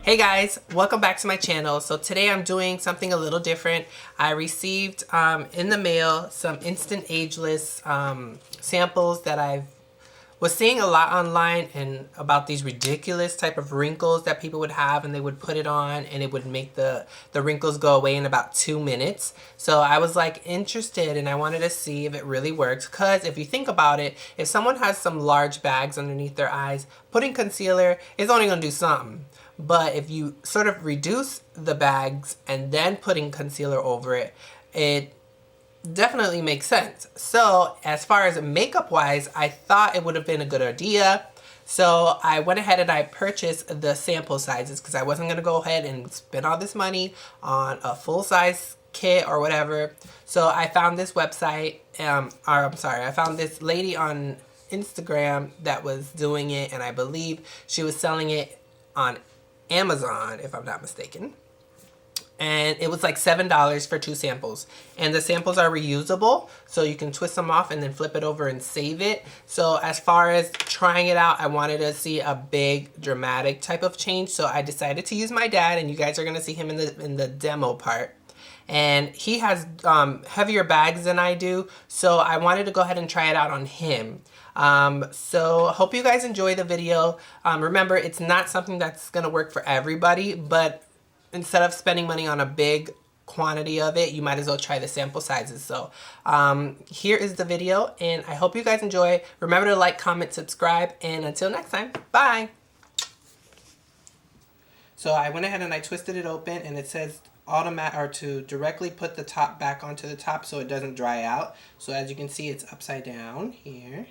Hey guys, welcome back to my channel. So today I'm doing something a little different. I received in the mail some instant ageless samples that I was seeing a lot online and about these ridiculous type of wrinkles that people would have, and they would put it on and it would make the wrinkles go away in about 2 minutes. So I was like interested and I wanted to see if it really works, because if you think about it, if someone has some large bags underneath their eyes, putting concealer is only going to do something. But if you sort of reduce the bags and then putting concealer over it, it definitely makes sense. So as far as makeup wise, I thought it would have been a good idea. So I went ahead and I purchased the sample sizes because I wasn't going to go ahead and spend all this money on a full size kit or whatever. So I found this website, I found this lady on Instagram that was doing it, and I believe she was selling it on Amazon, if I'm not mistaken. And it was like $7 for 2 samples. And the samples are reusable, so you can twist them off and then flip it over and save it. So as far as trying it out, I wanted to see a big dramatic type of change. So I decided to use my dad, and you guys are gonna see him in the demo part. And he has heavier bags than I do, so I wanted to go ahead and try it out on him. So hope you guys enjoy the video. Remember, it's not something that's gonna work for everybody, but instead of spending money on a big quantity of it, you might as well try the sample sizes. So here is the video, and I hope you guys enjoy. Remember to like, comment, subscribe, and until next time, bye. So I went ahead and I twisted it open, and it says automatic, or to directly put the top back onto the top so it doesn't dry out. So as you can see, it's upside down here.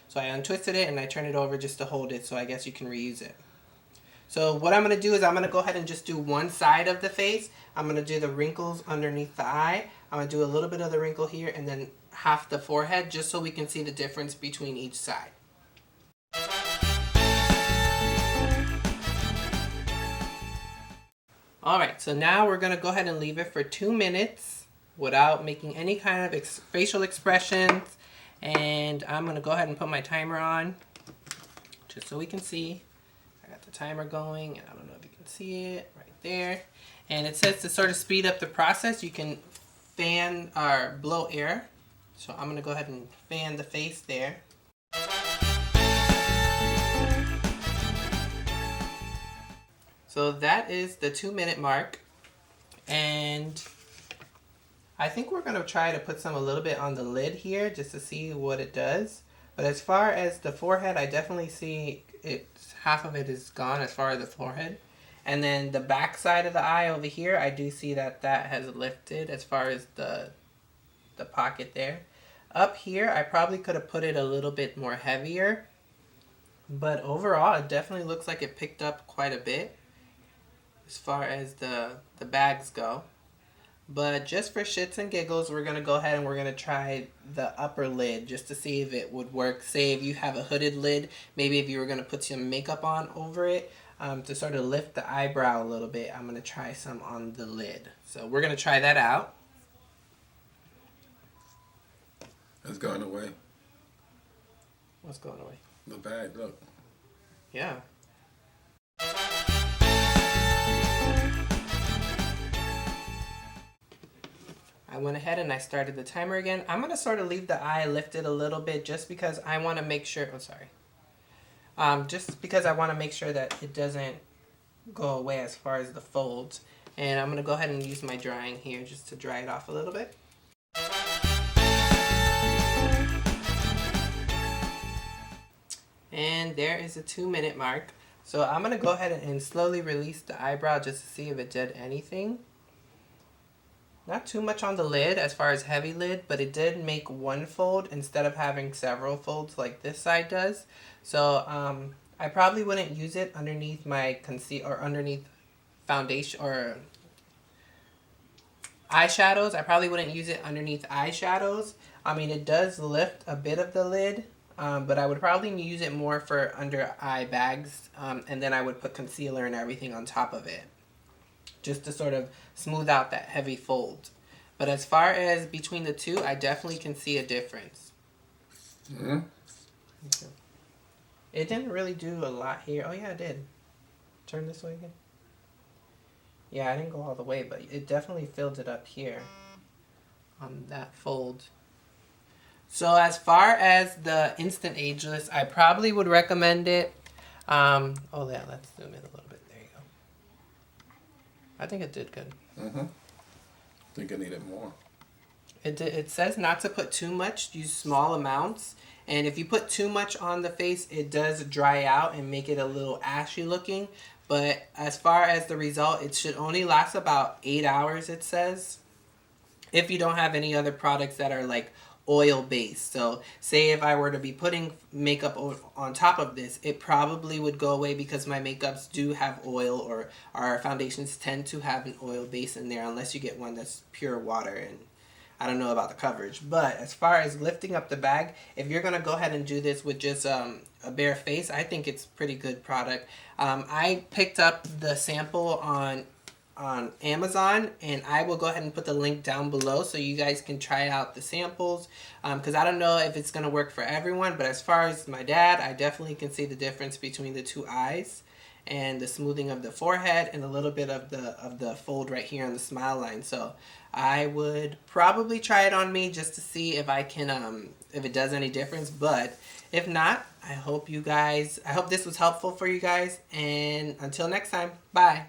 So I untwisted it and I turned it over just to hold it, so I guess you can reuse it. So what I'm going to do is I'm going to go ahead and just do one side of the face. I'm going to do the wrinkles underneath the eye. I'm going to do a little bit of the wrinkle here and then half the forehead, just so we can see the difference between each side. Alright, so now we're going to go ahead and leave it for 2 minutes without making any kind of facial expressions. And I'm going to go ahead and put my timer on just so we can see. I got the timer going, and I don't know if you can see it right there. And it says to sort of speed up the process, you can fan or blow air. So I'm going to go ahead and fan the face there. So that is the 2-minute mark, and I think we're going to try to put some a little bit on the lid here just to see what it does. But as far as the forehead, I definitely see it, half of it is gone as far as the forehead. And then the back side of the eye over here, I do see that that has lifted as far as the pocket there. Up here, I probably could have put it a little bit more heavier, but overall, it definitely looks like it picked up quite a bit as far as the bags go. But just for shits and giggles, we're going to go ahead and we're going to try the upper lid just to see if it would work. Say if you have a hooded lid, maybe if you were going to put some makeup on over it to sort of lift the eyebrow a little bit, I'm going to try some on the lid. So we're going to try that out. It's going away. What's going away? The bag, look. Yeah. I went ahead and I started the timer again. I'm going to sort of leave the eye lifted a little bit just because I want to make sure, just because I want to make sure that it doesn't go away as far as the folds. And I'm going to go ahead and use my drying here just to dry it off a little bit. And there is a 2-minute mark. So I'm going to go ahead and slowly release the eyebrow just to see if it did anything. Not too much on the lid as far as heavy lid, but it did make one fold instead of having several folds like this side does. So I probably wouldn't use it underneath my concealer or underneath foundation or eyeshadows. I probably wouldn't use it underneath eyeshadows. I mean, it does lift a bit of the lid, but I would probably use it more for under eye bags, and then I would put concealer and everything on top of it, just to sort of smooth out that heavy fold. But as far as between the two, I definitely can see a difference. Mm-hmm. Okay. It didn't really do a lot here. Oh yeah, it did. Turn this way again. Yeah, I didn't go all the way, but it definitely filled it up here on that fold. So as far as the Instant Ageless, I probably would recommend it. Oh yeah, let's zoom in a little bit. There you go. I think it did good. I think I needed more. It says not to put too much, use small amounts. And if you put too much on the face, it does dry out and make it a little ashy looking. But as far as the result, it should only last about 8 hours, it says. If you don't have any other products that are like oil based. So say if I were to be putting makeup on top of this, it probably would go away because my makeups do have oil, or our foundations tend to have an oil base in there unless you get one that's pure water. And I don't know about the coverage, but as far as lifting up the bag, if you're gonna go ahead and do this with just a bare face, I think it's pretty good product. I picked up the sample on Amazon, and I will go ahead and put the link down below so you guys can try out the samples, because I don't know if it's gonna work for everyone, but as far as my dad, I definitely can see the difference between the two eyes and the smoothing of the forehead and a little bit of the fold right here on the smile line. So I would probably try it on me just to see if I can if it does any difference. But if not, I hope this was helpful for you guys, and until next time, bye.